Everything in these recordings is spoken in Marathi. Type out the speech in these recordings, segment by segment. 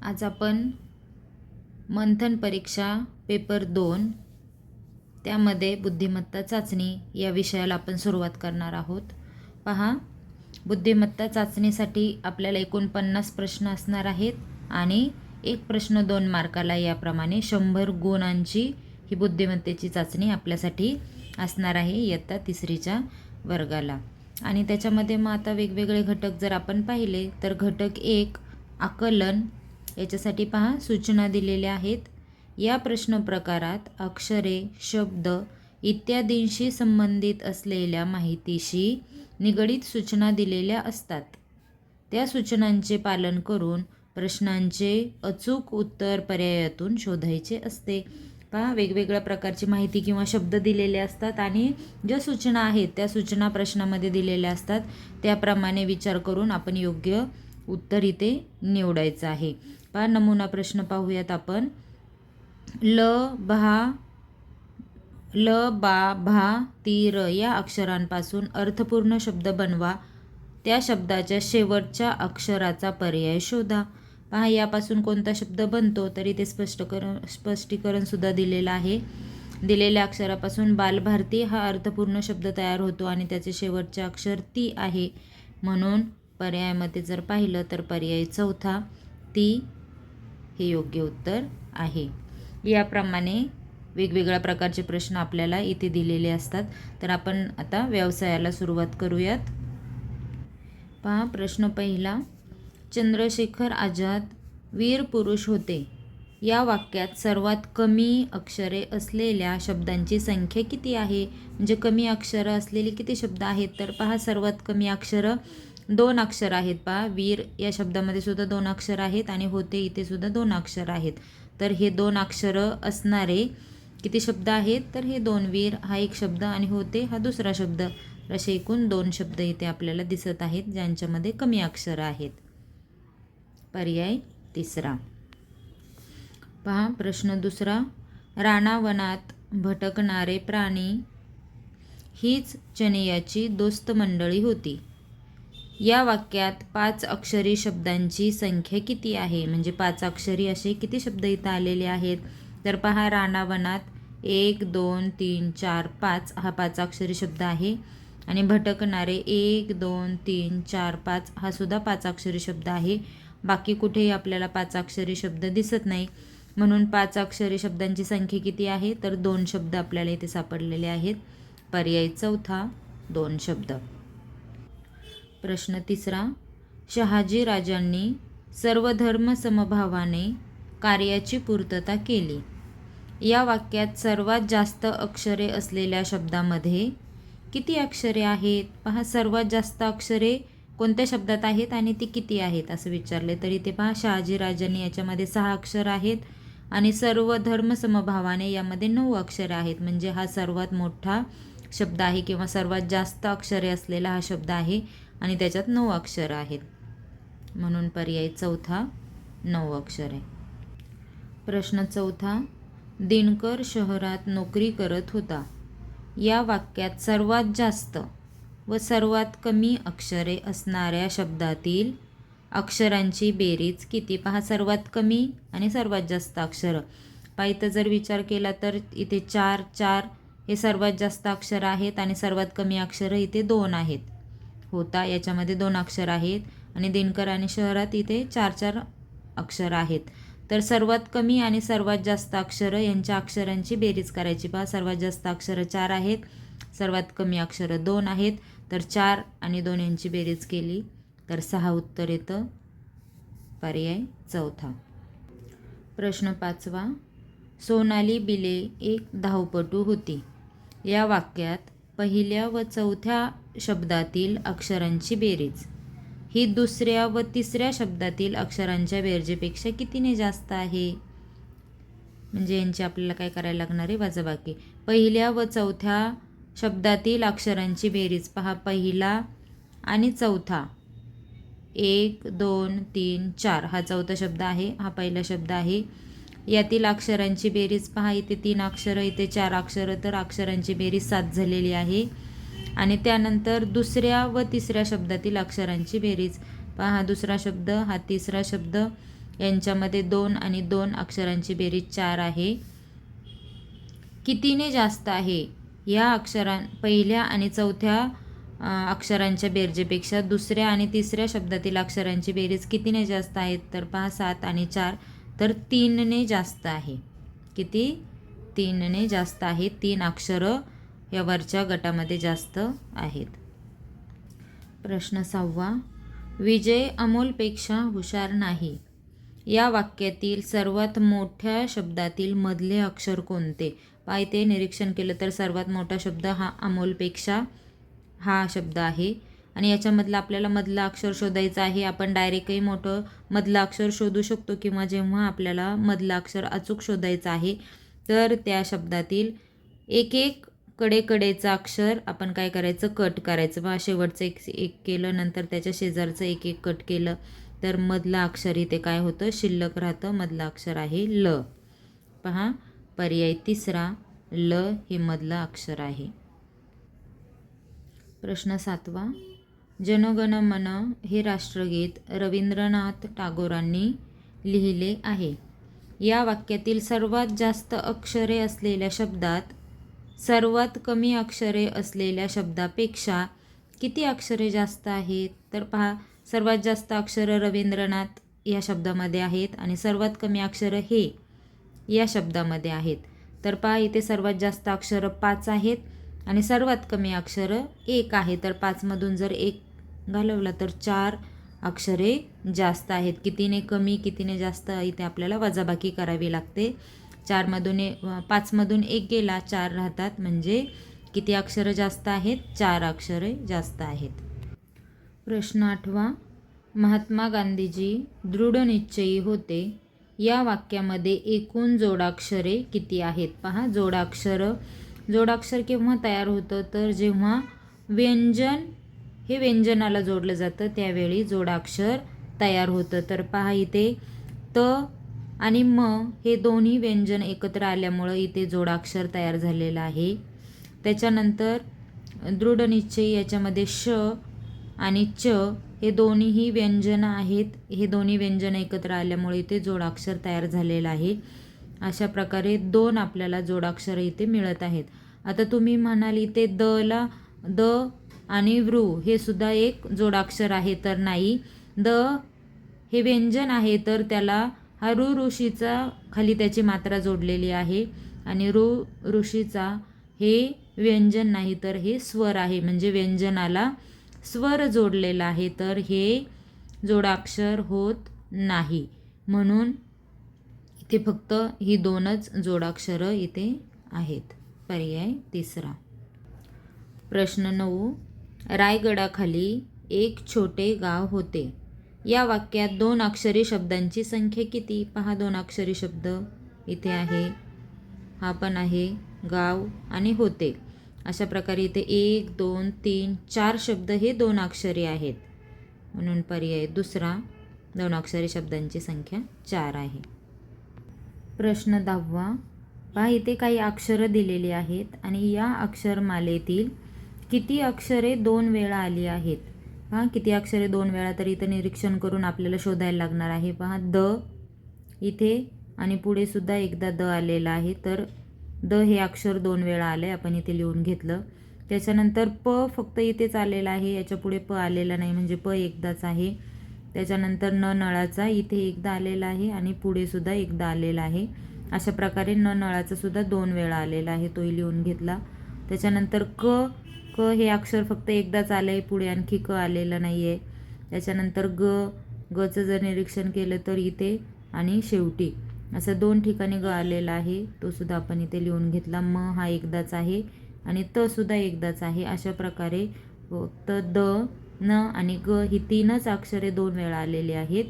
आज आपण मंथन परीक्षा पेपर 2 त्यामध्ये बुद्धिमत्ता चाचणी या विषयाला आपण सुरुवात करणार आहोत. पहा, बुद्धिमत्ता चाचणीसाठी आपल्याला एकूण 50 प्रश्न असणार आहेत आणि एक प्रश्न 2 मार्काला. याप्रमाणे 100 गुणांची ही बुद्धिमत्तेची चाचणी आपल्यासाठी असणार आहे इयत्ता 3च्या वर्गाला. आणि त्याच्यामध्ये मग आता वेगवेगळे घटक जर आपण पाहिले तर घटक 1 आकलन, याच्यासाठी पहा सूचना दिलेल्या आहेत. या प्रश्न प्रकारात अक्षरे, शब्द इत्यादींशी संबंधित असलेल्या माहितीशी निगडीत सूचना दिलेल्या असतात. त्या सूचनांचे पालन करून प्रश्नांचे अचूक उत्तर पर्यायातून शोधायचे असते. पहा, वेगवेगळ्या प्रकारची माहिती किंवा शब्द दिलेले असतात आणि ज्या सूचना आहेत त्या सूचना प्रश्नामध्ये दिलेल्या असतात. त्याप्रमाणे विचार करून आपण योग्य उत्तर इथे निवडायचं आहे. पहा, नमुना प्रश्न पाहूयात आपण. ल, बा, भा, ती, र या अक्षरांपासून अर्थपूर्ण शब्द बनवा. त्या शब्दाच्या शेवटच्या अक्षराचा पर्याय शोधा. पहा, यापासून कोणता शब्द बनतो तरी ते स्पष्टीकरण सुद्धा दिलेलं आहे. दिलेल्या अक्षरापासून बालभारती हा अर्थपूर्ण शब्द तयार होतो आणि त्याचे शेवटचे अक्षर ती आहे. म्हणून पर्यायामध्ये जर पाहिलं तर पर्याय चौथा ती हे योग्य उत्तर आहे. याप्रमाणे वेगवेगळ्या प्रकारचे प्रश्न आपल्याला इथे दिलेले असतात. तर आपण आता व्यवसायाला सुरुवात करूयात. पहा, प्रश्न पहिला. चंद्रशेखर आझाद वीर पुरुष होते. या वाक्यात सर्वात कमी अक्षरे असलेल्या शब्दांची संख्या किती आहे? म्हणजे कमी अक्षरं असलेले किती शब्द आहेत? तर पहा, सर्वात कमी अक्षरं 2 अक्षर आहेत. पहा, वीर या शब्दामध्ये सुद्धा 2 अक्षर आहेत आणि होते इथे सुद्धा 2 अक्षर आहेत. तर हे 2 अक्षरं असणारे किती शब्द आहेत? तर हे 2. वीर हा एक शब्द आणि होते हा दुसरा शब्द. असे एकूण 2 शब्द इथे आपल्याला दिसत आहेत ज्यांच्यामध्ये कमी अक्षरं आहेत. पर्याय तिसरा. पहा, प्रश्न दुसरा. रानावनात भटकणारे प्राणी हीच चनियाची दोस्त मंडळी होती. या वाक्यात 5 अक्षरी शब्दांची संख्या किती आहे? म्हणजे 5 अक्षरी असे किती शब्द इथं आलेले आहेत? तर पहा, रानावनात 1, 2, 3, 4, 5 हा 5 अक्षरी शब्द आहे. आणि भटकणारे 1, 2, 3, 4, 5 हा सुद्धा 5 अक्षरी शब्द आहे. बाकी कुठेही आपल्याला 5 अक्षरी शब्द दिसत नाही. म्हणून 5 अक्षरी शब्दांची संख्या किती आहे? तर 2 शब्द आपल्याला इथे सापडलेले आहेत. पर्याय चौथा 2 शब्द. प्रश्न तिसरा. शहाजी राजांनी सर्व धर्म समभावाने कार्याची पूर्तता केली. या वाक्यात सर्वात जास्त अक्षरे असलेल्या शब्दामध्ये किती अक्षरे आहेत? पहा, सर्वात जास्त अक्षरे कोणत्या शब्दात आहेत आणि ती किती आहेत असं विचारले. तर इथे पहा, शहाजी राजांनी याच्यामध्ये 6 अक्षर आहेत आणि सर्व धर्म समभावाने यामध्ये 9 अक्षरे आहेत. म्हणजे हा सर्वात मोठा शब्द आहे किंवा सर्वात जास्त अक्षरे असलेला हा शब्द आहे आणि त्याच्यात 9 अक्षरं आहेत. म्हणून पर्याय चौथा 9 अक्षरे. प्रश्न चौथा. दिनकर शहरात नोकरी करत होता. या वाक्यात सर्वात जास्त व सर्वात कमी अक्षरे असणाऱ्या शब्दातील अक्षरांची बेरीज किती? पहा, सर्वात कमी आणि सर्वात जास्त अक्षरं. पहा, इथं जर विचार केला तर इथे 4 हे सर्वात जास्त अक्षर आहेत आणि सर्वात कमी अक्षरं इथे 2 आहेत. होता याच्यामध्ये 2 अक्षर आहेत आणि दिनकर आणि शहरात इथे 4 अक्षर आहेत. तर सर्वात कमी आणि सर्वात जास्त अक्षरं यांच्या अक्षरांची बेरीज करायची. पहा, सर्वात जास्त अक्षरं 4 आहेत, सर्वात कमी अक्षरं 2 आहेत. तर 4 आणि 2 यांची बेरीज केली तर 6 उत्तर येतं. पर्याय चौथा. प्रश्न पाचवा. सोनाली बिले एक धावपटू होती. या वाक्यात पहिल्या व चौथ्या शब्दातील अक्षरांची बेरीज ही दुसऱ्या व तिसऱ्या शब्दातील अक्षरांच्या बेरजेपेक्षा कितीने जास्त आहे? म्हणजे यांची आपल्याला काय करायला लागणार आहे? वजाबाकी. पहिल्या व चौथ्या शब्दातील अक्षरांची बेरीज. पहा, पहिला आणि चौथा 1, 2, 3, 4 हा चौथा शब्द आहे, हा पहिला शब्द आहे. यातील अक्षरांची बेरीज पहा, इथे 3 अक्षरं, इथे 4 अक्षरं, तर अक्षरांची बेरीज 7 झालेली आहे. आणि त्यानंतर दुसऱ्या व तिसऱ्या शब्दातील अक्षरांची बेरीज. पहा, हा दुसरा शब्द, हा तिसरा शब्द यांच्यामध्ये 2 आणि 2 अक्षरांची बेरीज 4 आहे. कितीने जास्त आहे? या पहिल्या आणि चौथ्या अक्षरांच्या बेरजेपेक्षा दुसऱ्या आणि तिसऱ्या शब्दातील अक्षरांची बेरीज कितीने जास्त आहेत? तर पहा 7 आणि 4 तर 3ने जास्त आहे. किती? 3ने जास्त आहे. 3 अक्षरं या वरच्या गटामध्ये जास्त आहेत. प्रश्न 6. विजय अमोलपेक्षा हुशार नाही. या वाक्यातील सर्वात मोठ्या शब्दातील मधले अक्षर कोणते? पहा इथे निरीक्षण केलं तर सर्वात मोठा शब्द हा अमोलपेक्षा हा शब्द आहे आणि याच्यामधलं आपल्याला मधलं अक्षर शोधायचं आहे. आपण डायरेक्टही मोठं मधलं अक्षर शोधू शकतो किंवा जेव्हा आपल्याला मधलं अक्षर अचूक शोधायचं आहे तर त्या शब्दातील एक एक कडेचा अक्षर आपण काय करायचं? कट करायचं. पहा शेवटचं एक केलं, नंतर त्याच्या शेजारचं एक कट केलं तर मधलं अक्षर इथे काय होतं? शिल्लक राहतं. मधलं अक्षर आहे ल. पहा पर्याय 3 ल हे मधलं अक्षर आहे. प्रश्न 7. जनगण मन हे राष्ट्रगीत रवींद्रनाथ टागोरांनी लिहिले आहे. या वाक्यातील सर्वात जास्त अक्षरे असलेल्या शब्दात सर्वात कमी अक्षरे असलेल्या शब्दापेक्षा किती अक्षरे जास्त आहेत? तर पहा सर्वात जास्त अक्षरं रवींद्रनाथ या शब्दामध्ये आहेत आणि सर्वात कमी अक्षरं हे या शब्दामध्ये आहेत. तर पहा इथे सर्वात जास्त अक्षरं 5 आहेत आणि सर्वात कमी अक्षरं 1 आहे. तर 5मधून जर 1 घालवला तर 4 अक्षरे जास्त आहेत. कितीने कमी कितीने जास्त इथे आपल्याला वजाबाकी करावी लागते. 5मधून 1 गेला 4 राहतात, म्हणजे किती अक्षरं जास्त आहेत? 4 अक्षरे जास्त आहेत. प्रश्न 8. महात्मा गांधीजी दृढनिश्चयी होते. या वाक्यामध्ये एकूण जोडाक्षरे किती आहेत? पहा जोडाक्षर केव्हा तयार होतं? तर जेव्हा व्यंजन हे व्यंजनाला जोडलं जातं त्यावेळी जोडाक्षर तयार होतं. तर पहा इथे त आणि म हे दोन्ही व्यंजन एकत्र आल्यामुळं इथे जोडाक्षर तयार झालेलं आहे. त्याच्यानंतर दृढनिश्चयी याच्यामध्ये श आणि च हे दोन्हीही व्यंजनं आहेत. हे दोन्ही व्यंजन एकत्र आल्यामुळे इथे जोडाक्षर तयार झालेलं आहे. अशा प्रकारे 2 आपल्याला जोडाक्षर इथे मिळत आहेत. आता तुम्ही म्हणाल इथे द आणि वृ हे सुद्धा एक जोडाक्षर आहे, तर नाही. द हे व्यंजन आहे तर त्याला हा ऋषीचा खाली त्याची मात्रा जोडलेली आहे आणि ऋषीचा हे व्यंजन नाही तर हे स्वर आहे, म्हणजे व्यंजनाला स्वर जोडलेला आहे, तर हे जोडाक्षर होत नाही. म्हणून इथे फक्त ही 2च जोडाक्षरं इथे आहेत. पर्याय 3. प्रश्न 9. रायगडाखाली एक छोटे गाव होते. या वाक्यात 2 अक्षरी शब्दांची संख्या किती? पहा 2 अक्षरी शब्द इथे आहे, हा पण आहे गाव आणि होते. अशा प्रकारे इथे 1 2 3 4 शब्द हे 2 अक्षरी आहेत. म्हणून पर्याय 2 2 अक्षरी शब्दांची संख्या 4 आहे. प्रश्न 10. पहा इथे काही अक्षरं दिलेली आहेत आणि या अक्षरमालेतील किती अक्षरे 2 वेळा आली आहेत? पहा किती अक्षरे 2 वेळा, तर इथं निरीक्षण करून आपल्याला शोधायला लागणार आहे. पहा द इथे आणि पुढे सुद्धा एकदा द आलेला आहे, तर द हे अक्षर 2 वेळा आले, आपण इथे लिहून घेतलं. त्याच्यानंतर प फक्त इथेच आलेला आहे, याच्या पुढे प आलेला नाही, म्हणजे प एकदाच आहे. त्याच्यानंतर न नळाचा इथे एकदा आलेला आहे आणि पुढे सुद्धा एकदा आलेला आहे. अशा प्रकारे न नळाचा सुद्धा 2 वेळा आलेला आहे, तोही लिहून घेतला. त्याच्यानंतर क हे अक्षर फक्त एकदाच आलं आहे, पुढे आणखी क आलेलं नाही आहे. त्याच्यानंतर गचं जर निरीक्षण केलं तर इथे आणि शेवटी असं 2 ठिकाणी ग आलेला आहे, तो सुद्धा आपण इथे लिहून घेतला. म हा एकदाच आहे आणि त सुद्धा एकदाच आहे. अशा प्रकारे फक्त द न आणि ग ही 3च अक्षरे 2 वेळा आलेली आहेत.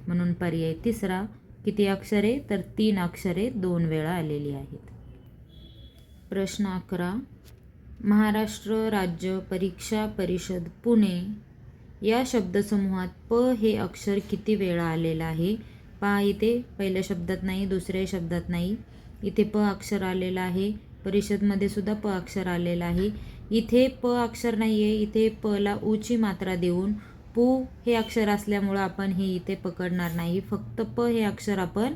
म्हणून पर्याय 3 किती अक्षरे? तर 3 अक्षरे 2 वेळा आलेली आहेत. प्रश्न 11. महाराष्ट्र राज्य परीक्षा परिषद पुणे या शब्दसमूहात प हे अक्षर किती वेळा आलेलं आहे? पहा इथे पहिल्या शब्दात नाही, दुसऱ्या शब्दात नाही, इथे प अक्षर आलेलं आहे. परिषदमध्ये सुद्धा प अक्षर आलेलं आहे. इथे प अक्षर नाही आहे, इथे प ला ऊची मात्रा देऊन पू हे अक्षर असल्यामुळं आपण हे इथे पकडणार नाही, फक्त प हे अक्षर आपण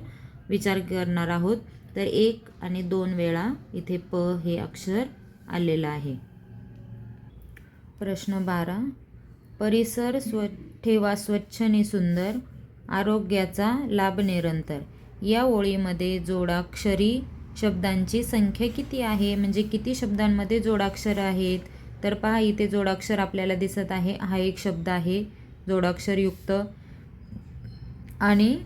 विचार करणार आहोत. तर 1 आणि 2 वेळा इथे प हे अक्षर आलेलं आहे. प्रश्न 12. परिसर ठेवा स्वच्छ आणि सुंदर, आरोग्याचा लाभ निरंतर. या ओळीमध्ये जोडाक्षरी शब्दांची संख्या किती आहे, म्हणजे किती शब्दांमध्ये जोडाक्षर आहेत? तर पहा इथे जोडाक्षर आपल्याला दिसत आहे. हा एक शब्द आहे जोडाक्षरयुक्त. आणि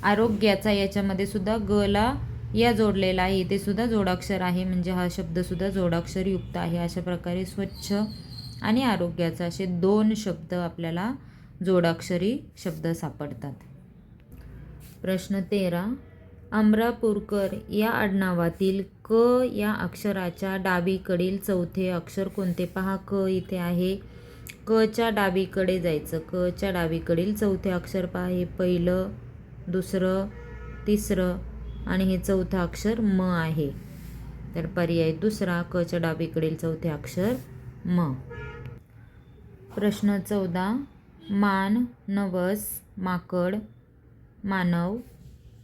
आरोग्याचा याच्यामध्ये सुद्धा गला या जोडलेला आहे, इथे सुद्धा जोडाक्षर आहे, म्हणजे हा शब्द सुद्धा जोडाक्षरयुक्त आहे. अशा प्रकारे स्वच्छ आणि आरोग्याचा असे 2 शब्द आपल्याला जोडाक्षरी शब्द सापडतात. प्रश्न 13. अमरापूरकर या आडनावातील क या अक्षराच्या डावीकडील चौथे अक्षर कोणते? पहा क इथे आहे. क च्या डावीकडे जायचं. क च्या डावीकडील चौथे अक्षर पहा, हे पहिलं, दुसरं, तिसरं आणि हे चौथं अक्षर म आहे. तर पर्याय दुसरा, क च्या डावीकडील चौथे अक्षर म. प्रश्न 14. मान, नवस, माकड, मानव,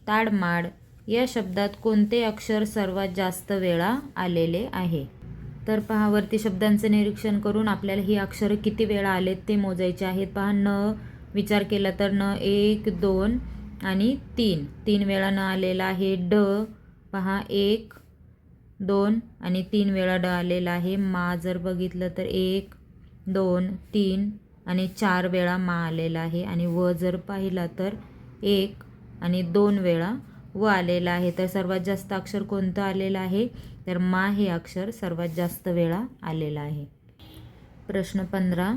ताडमाड या शब्दात कोणते अक्षर सर्वात जास्त वेळा आलेले आहे? तर पहा वरती शब्दांचं निरीक्षण करून आपल्याला ही अक्षरं किती वेळा आलेत ते मोजायचे आहेत. पहा न विचार केला तर न 1, 2 आणि 3. 3 वेळा न आलेला आहे. ड पहा 1, 2 आणि 3 वेळा ड आलेला आहे. मा जर बघितलं तर 1, 2, 3 आणि 4 वेळा मा आलेला आहे. आणि व जर पाहिला तर 1 आणि 2 वेळा व आलेला आहे. तर सर्वात जास्त अक्षर कोणतं आलेलं आहे? तर मा हे अक्षर सर्वात जास्त वेळा आलेलं आहे. प्रश्न 15.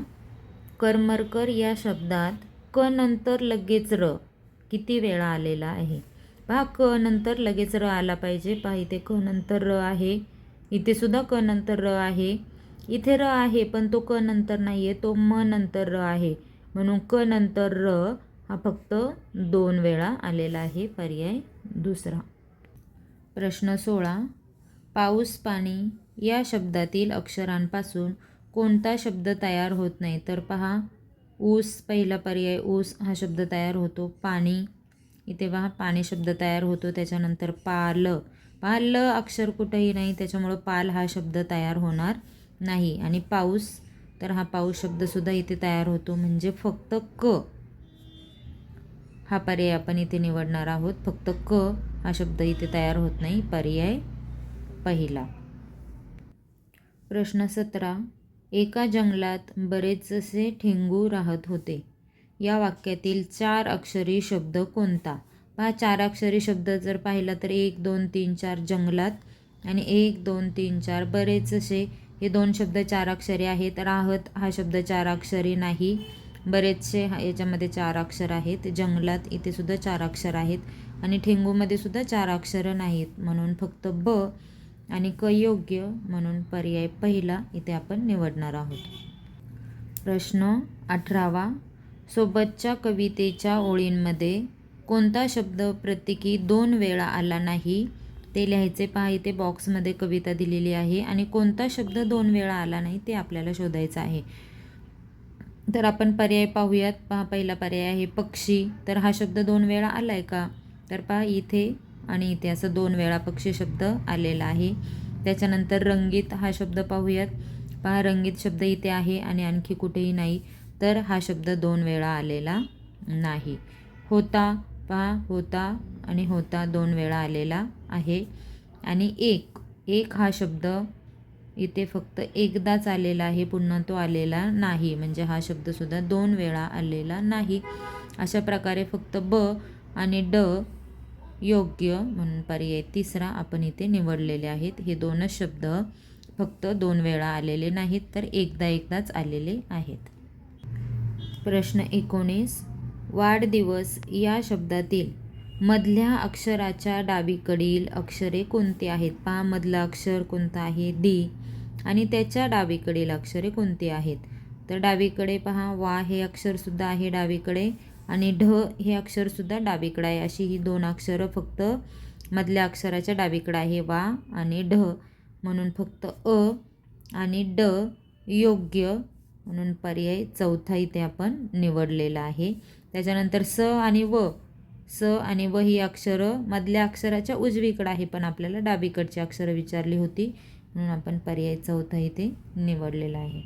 करमरकर या शब्दात क नंतर लगेच र किती वेळा आलेला आहे? पहा क नंतर लगेच र आला पाहिजे. पहा इथे क नंतर र आहे, इथे सुद्धा क नंतर र आहे, इथे र आहे पण तो क नंतर नाही आहे, तो म नंतर र आहे. म्हणून क नंतर र हा फक्त 2 वेळा आलेला आहे. पर्याय दुसरा. प्रश्न 16. पाऊस, पाणी या शब्दातील अक्षरांपासून कोणता शब्द तयार होत नाही? तर पहा ऊस पहिला पर्याय, ऊस हा शब्द तयार होतो. पाणी इथे पहा पाणी शब्द तयार होतो. त्याच्यानंतर पाल, पाल अक्षर कुठंही नाही, त्याच्यामुळं पाल हा शब्द तयार होणार नाही. आणि पाऊस, तर हा पाऊस शब्दसुद्धा इथे तयार होतो. म्हणजे फक्त क हा पर्याय आपण इथे निवडणार आहोत. फक्त क हा शब्द इथे तयार होत नाही. पर्याय पहिला. प्रश्न 17. एका जंगलात बरेचसे ठेंगू राहत होते. या वाक्यातील 4 अक्षरी शब्द कोणता? पहा 4 अक्षरी शब्द जर पाहिला तर 1, 2, 3, 4 जंगलात आणि 1, 2, 3, 4 बरेचसे हे 2 शब्द 4 अक्षरी आहेत. राहत हा शब्द 4 अक्षरी नाही. बरेचसे याच्यामध्ये 4 अक्षर आहेत. जंगलात इथे सुद्धा 4 अक्षर आहेत आणि ठेंगूमध्ये सुद्धा 4 अक्षरं नाहीत. म्हणून फक्त ब आणि क योग्य, म्हणून पर्याय पहिला इथे आपण निवडणार आहोत. प्रश्न 18. सोबतच्या कवितेच्या ओळींमध्ये कोणता शब्द प्रत्येकी 2 वेळा आला नाही ते लिहायचे. पहा इथे बॉक्समध्ये कविता दिलेली आहे आणि कोणता शब्द 2 वेळा आला नाही ते आपल्याला शोधायचं आहे. तर आपण पर्याय पाहूयात. पहा पहिला पर्याय आहे पक्षी. तर हा शब्द 2 वेळा आला आहे का? तर पहा इथे आणि इथे असं 2 वेळा पक्षी शब्द आलेला आहे. त्याच्यानंतर रंगीत हा शब्द पाहूयात. पहा रंगीत शब्द इथे आहे आणि आणखी कुठेही नाही, तर हा शब्द 2 वेळा आलेला नाही. होता पहा होता आणि होता 2 वेळा आलेला आहे. आणि एक हा शब्द इथे फक्त एकदाच आलेला आहे, पुन्हा तो आलेला नाही, म्हणजे हा शब्दसुद्धा 2 वेळा आलेला नाही. अशा प्रकारे फक्त ब आणि ड योग्य, म्हणून पर्याय तिसरा आपण इथे निवडलेले आहेत. हे 2च शब्द फक्त 2 वेळा आलेले नाहीत, तर एकदाच आलेले आहेत. प्रश्न 19. वाढदिवस या शब्दातील मधल्या अक्षराच्या डावीकडील अक्षरे कोणती आहेत? पहा मधलं अक्षर कोणतं आहे? दी. आणि त्याच्या डावीकडील अक्षरे कोणती आहेत? तर डावीकडे पहा वा हे अक्षरसुद्धा आहे डावीकडे आणि ढ हे अक्षरसुद्धा डावीकडे आहे. अशी ही 2 अक्षरं फक्त मधल्या अक्षराच्या डावीकडे आहे, वा आणि ढ. म्हणून फक्त अ आणि ड योग्य, म्हणून पर्याय चौथा इथे आपण निवडलेला आहे. त्याच्यानंतर स आणि व ही अक्षरं मधल्या अक्षराच्या उजवीकडे आहे, पण आपल्याला डावीकडची अक्षरं विचारली होती, म्हणून आपण पर्याय चौथा इथे निवडलेला आहे.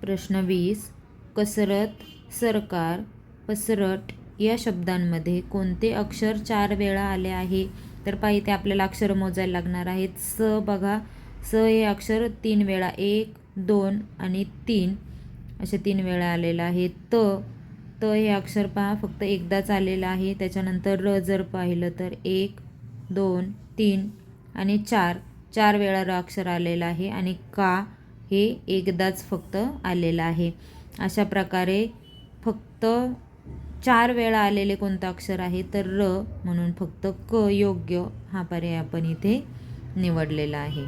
प्रश्न 20. कसरत, सरकार, पसरट या शब्दांमध्ये कोणते अक्षर 4 वेळा आले आहे? तर पहा इथे आपल्याला अक्षरं मोजायला लागणार आहेत. बघा, हे अक्षर 3 वेळा, 1, 2 आणि 3 असे 3 वेळा आलेलं आहे. हे अक्षर पहा फक्त एकदाच आलेलं आहे. त्याच्यानंतर र जर पाहिलं तर 1, 2, 3 आणि 4 वेळा र अक्षर आलेलं आहे. आणि का हे एकदाच फक्त आलेलं आहे. अशा प्रकारे फक्त 4 वेळा आलेले कोणतं अक्षर आहे तर र, म्हणून फक्त क योग्य हा पर्याय आपण इथे निवडलेला आहे.